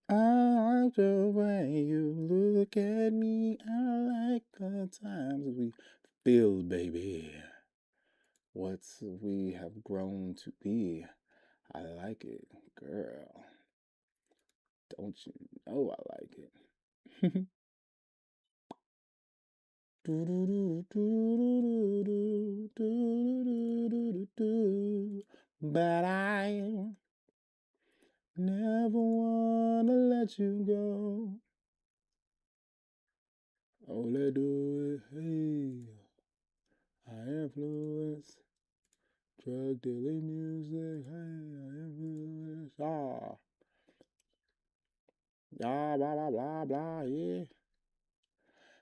I like the way you look at me. I like the times we feel, baby. What we have grown to be. I like it, girl. Don't you know I like it? But I never wanna let you go. Oh, let's do it. Hey, I influence drug dealing music. Hey, I influence. Ah, blah blah blah blah blah. Yeah.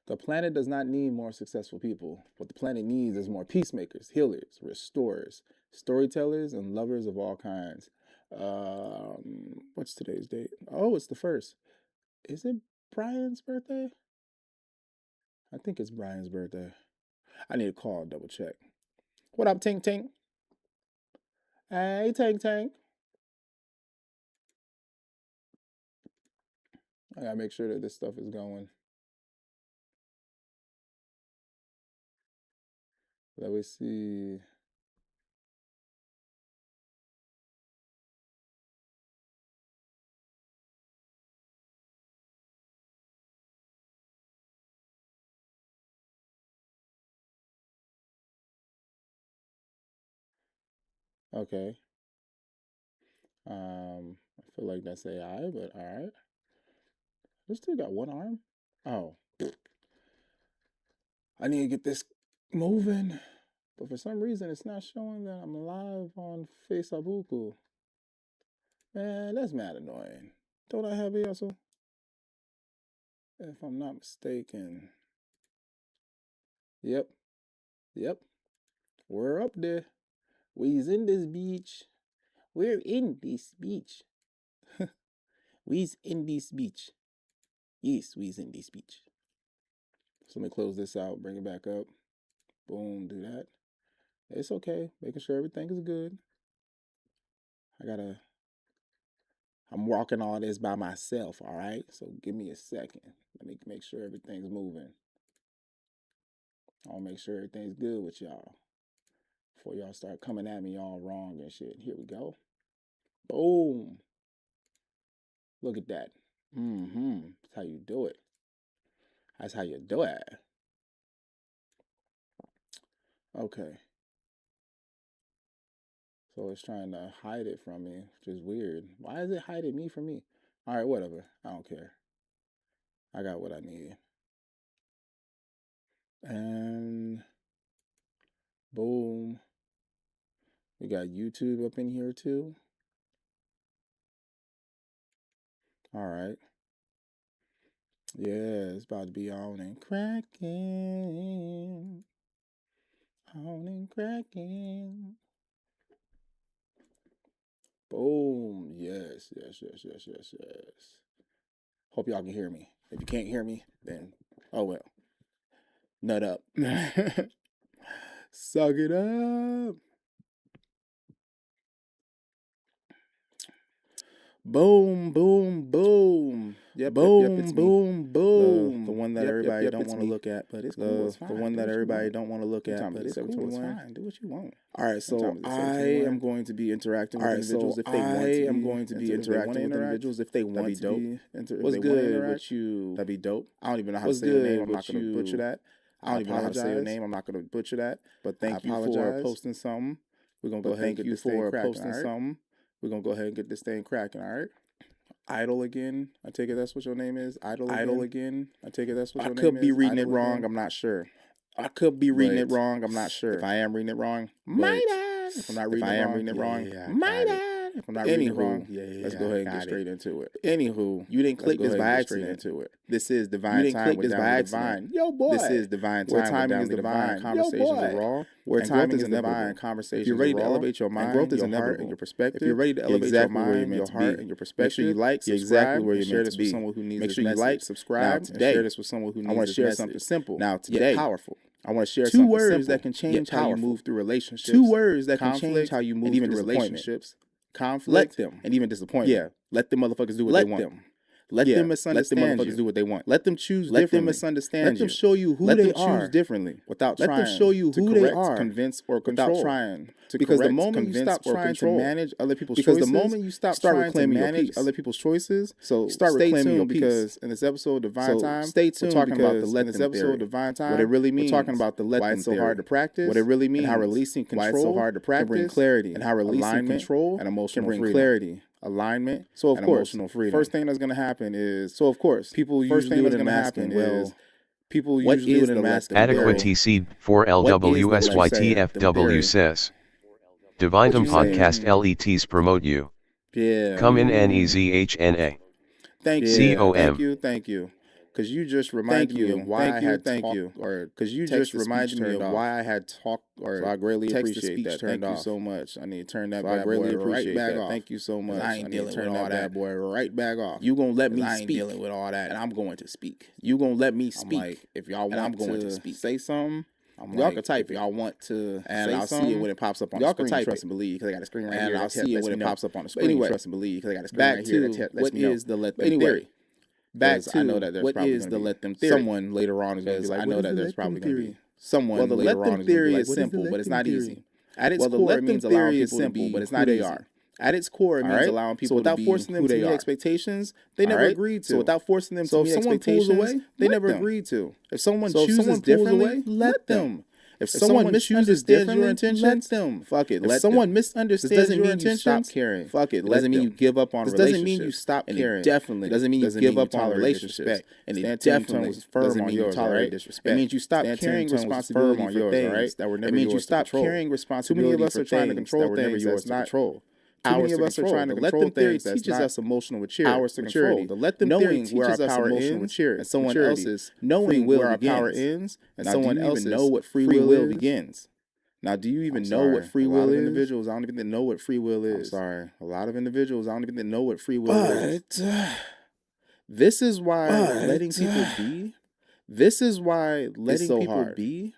The planet does not need more successful people. What the planet needs is more peacemakers, healers, restorers, storytellers, and lovers of all kinds. What's today's date? Oh, it's the first. Is it Brian's birthday? I think it's Brian's birthday. I need to call and double check. What up, Tink Tink? Hey, Tink Tink. I gotta make sure that this stuff is going. Let me see. Okay. I feel like that's AI, but all right. We still got one arm. Oh, I need to get this moving. But for some reason, it's not showing that I'm live on Facebook. Man, that's mad annoying. Don't I have it also? If I'm not mistaken. Yep. Yep. We're up there. We's in this beach. We're in this beach. We's in this beach. Yes, we's in this beach. So let me close this out, bring it back up. Boom, do that. It's okay. Making sure everything is good. I'm walking all this by myself, all right? So give me a second. Let me make sure everything's moving. I'll make sure everything's good with y'all before y'all start coming at me all wrong and shit. Here we go. Boom. Look at that. That's how you do it. That's how you do it. Okay. So it's trying to hide it from me, which is weird. Why is it hiding me from me? All right, whatever. I don't care. I got what I need. And boom. We got YouTube up in here too. All right. Yeah, it's about to be on and cracking. On and cracking. Boom. Yes, yes, yes, yes, yes, yes. Hope y'all can hear me. If you can't hear me, then oh well. Nut up. Suck it up. Boom, boom, boom. Yep, boom, yep, boom, boom. The one that everybody don't want to look at, but it's cool. It's fine. The one that everybody don't want to look at, but it's cool. It's fine. Do what you want. All right, so I am going to be interacting with individuals if they want to. I am going to be interacting with individuals if they want to be. What's good with you? That'd be dope. I don't even know how to say your name. I'm not going to butcher that. I don't even know how to say your name. I'm not going to butcher that. But thank you for posting something. We're going to go ahead and get this thing cracking. We're going to go ahead and get this thing cracking, all right? Idle again. I take it that's what your name is. Idle again. I take it that's what your name is. I could be reading it wrong. I'm not sure. I could be reading it wrong. I'm not sure. If I am reading it wrong, my bad. If I'm not reading it wrong, my bad. If I'm not reading it wrong, let's go ahead and get straight into it. Anywho, you didn't click this by accident. This is Divine Time with Danli Divine. Yo, boy. This is Divine Time with Danli Divine. Conversations are raw. Where time is divine, conversations. If you're ready to elevate your mind, growth is inevitable, and your perspective. If you're ready to elevate your mind, your heart, and your perspective, make sure you like, subscribe, and share this with someone who needs. Make sure you like, subscribe, and share this with someone who needs. I want to share something simple. Now today, powerful. I want to share two words that can change how you move through relationships. Two words that can change how you move through relationships. Conflict, let them, and even disappointment. Yeah, let them motherfuckers do what they want. Let them misunderstand you. Let them motherfuckers do what they want. Let them choose differently. Let them misunderstand you. Let them show you who they are. Let them choose differently without trying. Let them show you who they are. Convince or control. Without trying to because the moment you stop trying to manage other people's choices, because the moment you start reclaiming your peace, other people's choices, so start reclaiming your peace. Because in this episode of Divine Time, stay tuned. We're talking about the let them theory. Divine Time, what it really means. We're talking about the let them theory. Why it's so hard to practice. What it really means. And how releasing control. Why it's so hard to practice. Can bring clarity. And how releasing control and emotional freedom. Can bring clarity. Alignment, so of course, emotional freedom. First thing that's going to happen is, so of course, people usually do it in masking. Well, people usually do it in masking. Adequate TC 4LWSYTFW says, Divinetum Podcast LETs promote you. Yeah. Come in NEZHNA. Thank you. Thank you. Because you just reminded me of why I had talked, or because you just reminded me of why I had talked, or so I greatly appreciate that. Thank you so much. I need to turn that bad boy right back off. Thank you so much. I ain't dealing with all that boy right back off. You gonna let me speak? I ain't dealing with all that, and I'm going to speak. You gonna let me speak? I'm like, if y'all want, I'm going to speak. Say something. Y'all can type it. Y'all want to, and I'll see it when it pops up on the screen. Y'all can type trust and believe because I got a screen right here. And I'll see it when it pops up on the screen. Anyway, trust and believe because I got a screen right here. What is the let them theory? Back to I know that there's what is the let them theory. Someone later on is going to be like, I know that there's probably going to be someone later on is going to be like, theory is simple, but it's not easy. At its core, it means allowing people to be but it's not easy. At its core, it means allowing people to be without forcing them to meet expectations, they never agreed to. So without forcing them to meet expectations, they never agreed to. If someone chooses differently, let them. If someone misunderstands your intentions, let them. Fuck it. If someone misunderstands your intentions, stop caring. Fuck it. Doesn't mean you give up on relationships. Doesn't mean you stop caring. Definitely doesn't mean you give up on relationships. And it definitely was firm on yours. Tolerate disrespect. It means you stop carrying responsibility for things that were never yours to control. It means you stop carrying responsibility for things that were never yours to control. Too many of us are trying to control things. That teaches us emotional maturity. Hours to control. The let them theory teaches us emotional maturity. And someone else's knowing where our power ends, and someone else's know what free will begins. Now, do you even know what free will is? A lot of individuals, I don't even know what free will is. I'm sorry. A lot of individuals, I don't even know what free will is. This is why letting people be. This is why letting people be.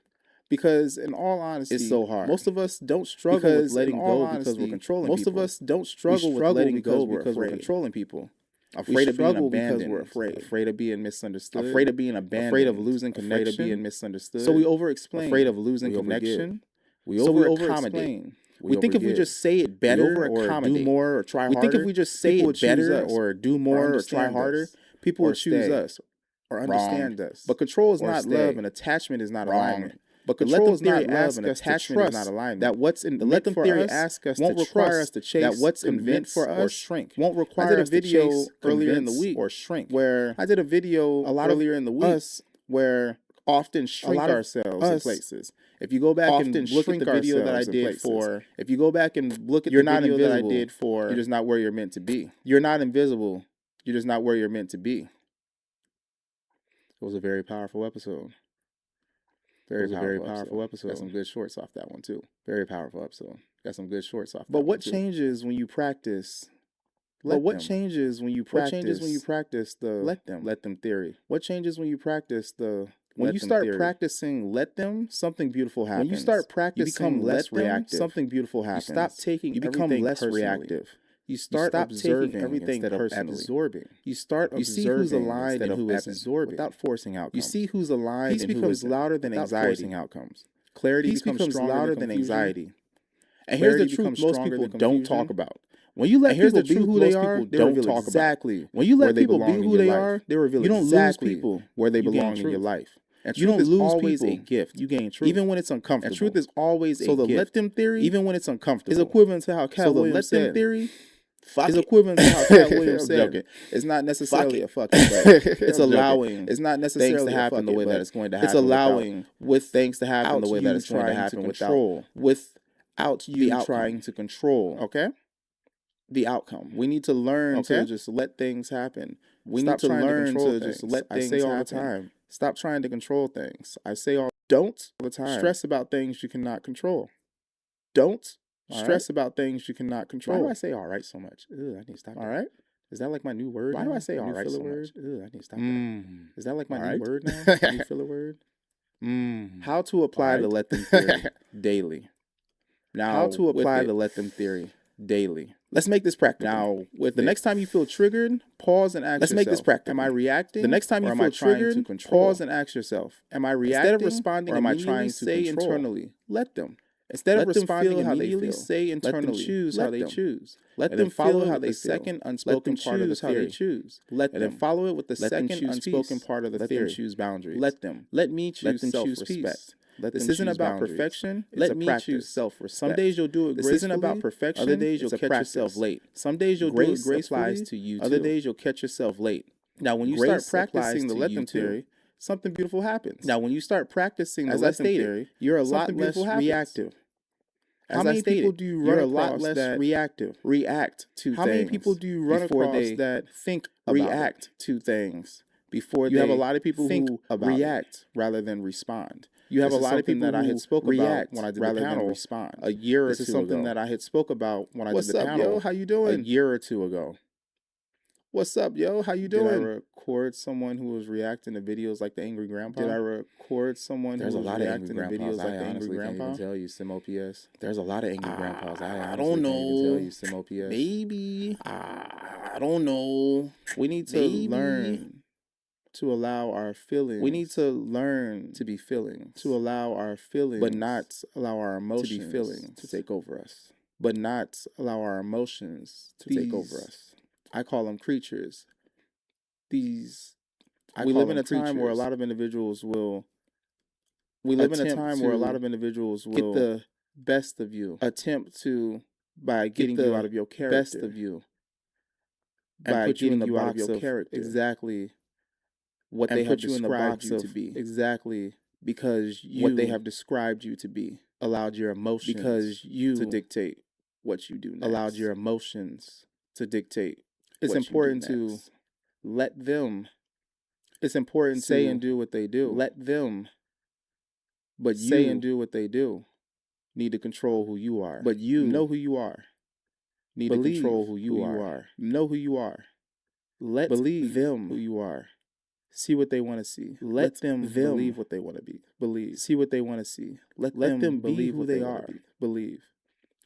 Because in all honesty, it's so hard. Most of us don't struggle with letting go because we're controlling people. Most of us don't struggle with letting go because we're controlling people. Afraid of being abandoned. We're afraid of being misunderstood. Afraid of being abandoned. Afraid of losing connection. Afraid of being misunderstood. So we over-explain. Afraid of losing connection. We over-accommodate. We think if we just say it better or do more or try harder. We think if we just say it better or do more or try harder, people will choose us or understand us. But control is not love and attachment is not alignment. But control is not love and attachment is not alignment. That what's in the let them theory ask us won't require us to chase. That what's meant for us or shrink won't require us to chase earlier in the week or shrink. Where I did a video a lot earlier in the week where often shrink ourselves in places. If you go back and look at the video that I did for, if you go back and look at the video that I did for, you're just not where you're meant to be. You're not invisible. You're just not where you're meant to be. It was a very powerful episode. Very powerful episode. Got some good shorts off that one too. Very powerful episode. Got some good shorts off. But what changes when you practice? But what changes when you practice? What changes when you practice the let them theory? What changes when you practice the when you start practicing let them? Something beautiful happens. When you start practicing, you become less reactive. Something beautiful happens. You stop taking. You become less reactive. You start observing everything instead of absorbing. You start observing. You see who's aligned and who isn't without forcing outcomes. You see who's aligned and who isn't louder than anxiety. Forcing outcomes. Clarity becomes louder than anxiety. And here's the truth: most people don't talk about. When you let people be who they are, they don't talk exactly. When you let people be who they are, they reveal exactly. You don't lose people where they belong in your life. And you don't lose always people. A gift. You gain truth. Even when it's uncomfortable. And truth is always a gift. So the let them theory, even when it's uncomfortable, is equivalent to how Cat Williams said. So the let them theory is equivalent to how Cat Williams said. It's not necessarily a fucking but. It's allowing. It's not necessarily things to happen the way that it's going to happen. It's allowing with things to happen the way that it's going to happen without you trying to control. Okay? The outcome. We need to learn to just let things happen. We need to learn to just let things happen. I say all the time. Stop trying to control things. I say all the time. Stress about things you cannot control. Don't stress about things you cannot control. Why do I say all right so much? Ugh, I need to stop. All right. Is that like my new word? Why do I say all right so much? Ugh, I need to stop. Is that like my new word now? New filler word? How to apply the let them theory daily. Now, how to apply the let them theory daily. Let's make this practical. Now, with the next time you feel triggered, pause and ask yourself. Let's make this practical. Am I reacting? The next time you feel triggered, pause and ask yourself. Am I reacting? Instead of responding, or am I trying to say internally? Let them. Instead of responding immediately, say internally. Let them choose how they choose. Let them follow how they second unspoken part of the theory. Let them follow it with the second unspoken part of the theory. Let them choose boundaries. Let them. Let me choose self-respect. This isn't about perfection. Let me choose self-respect. Some days you'll do it gracefully. This isn't about perfection. Other days you'll catch yourself late. Some days you'll do it gracefully to you. Other days you'll catch yourself late. Now, when you start practicing the let them theory, something beautiful happens. Now, when you start practicing the let them theory, you're a lot less reactive. How many people do you run across that react to things? How many people do you run across that think react to things before they think? You have a lot of people who react rather than respond. You have a lot of people that I had spoke about when I did the panel respond a year or two ago. This is something that I had spoke about when I did the panel. What's up, yo? How you doing? A year or two ago. What's up, yo? How you doing? Did I record someone who was reacting to videos like the Angry Grandpa? Did I record someone who was reacting to videos like the Angry Grandpa? I can't even tell you, Sim OPS. There's a lot of Angry Grandpas. I don't know. Can't even tell you, Sim OPS. Maybe. I don't know. We need to learn to allow our feelings. We need to learn to be feelings. To allow our feelings, but not allow our emotions to be feelings to take over us. But not allow our emotions to take over us. I call them creatures. We live in a time where a lot of individuals will. We live in a time where a lot of individuals will get the best of you. Attempt to by getting you out of your character. Best of you. By getting you out of your character. Exactly. What they have described you to be. Exactly. Because what they have described you to be allowed your emotions to dictate what you do next. Allowed your emotions to dictate. It's important to let them. It's important to say and do what they do. Let them. But you say and do what they do. Need to control who you are. But you know who you are. Need to control who you are. Know who you are. Let believe them who you are. See what they want to see. Let them believe what they want to be. Believe. See what they want to see. Let them believe who they are. Believe.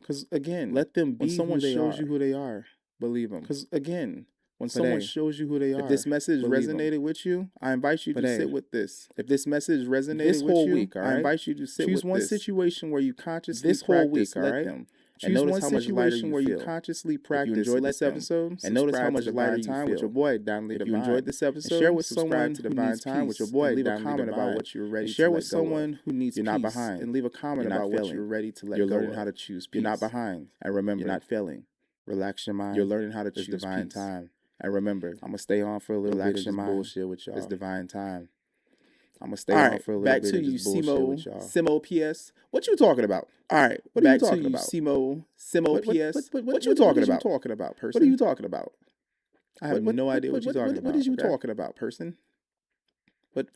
Because again, let them be when someone shows you who they are. Believe them. Because again, when someone shows you who they are, if this message resonated with you, I invite you to sit with this. If this message resonated with you, I invite you to sit with this. Choose one situation where you consciously practice. Let them. Choose one situation where you consciously practice. If you enjoyed this episode, and notice how much lighter time with your boy Danli Divine. If you enjoyed this episode, share with someone to Divine Time with your boy. Leave a comment about what you're ready to let go. Share with someone who needs peace. You're not behind. And leave a comment about what you're ready to let go. You're learning how to choose peace. You're not behind. And remember, you're not failing. Relax your mind. You're learning how to choose Divine Time. And remember, I'm going to stay on for a little bit of this bullshit with y'all. It's Divine Time. I'm going to stay on for a little bit of this bullshit with y'all. Simo PS. What you talking about? All right. What are you talking about? Simo PS. What you talking about? What are you talking about, person? What are you talking about? I have no idea what you're talking about. What is you talking about, person?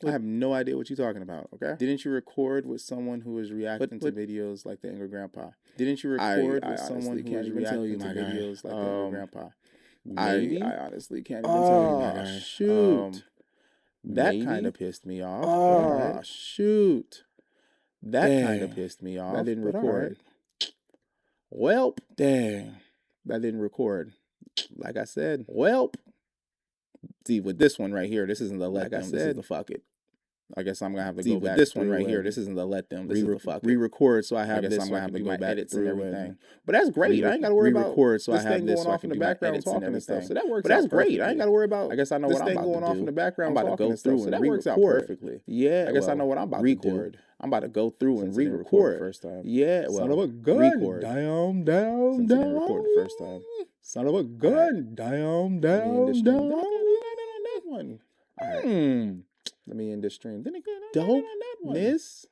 I have no idea what you're talking about, okay? Didn't you record with someone who was reacting to videos like the Angry Grandpa? Didn't you record with someone who was reacting to videos like the Angry Grandpa? Maybe? I honestly can't even tell you, my guy. Shoot. That kind of pissed me off. Oh, shoot. That kind of pissed me off. That didn't record. Welp. Dang. That didn't record. Like I said, welp. See, with this one right here, this isn't the let them, this is the fuck it. I guess I'm going to have to go back. This one right here, this isn't the let them, this is the fuck it. Re-record, so I have this, I'm going to have to go back edits and everything. But that's great. I ain't got to worry about re-record, so I have this going off in the background talking and stuff. So that works out. But that's great. I ain't got to worry about, I guess I know what I'm about to do. Going off in the background talking and stuff. So that works out perfectly. Yeah. I guess I know what I'm about to do. I'm about to go through and re-record the first time. Yeah. Son of a gun. Down. Record the first time. Son of a gun. Down. That one. Let me end this stream. Then again, dopeness.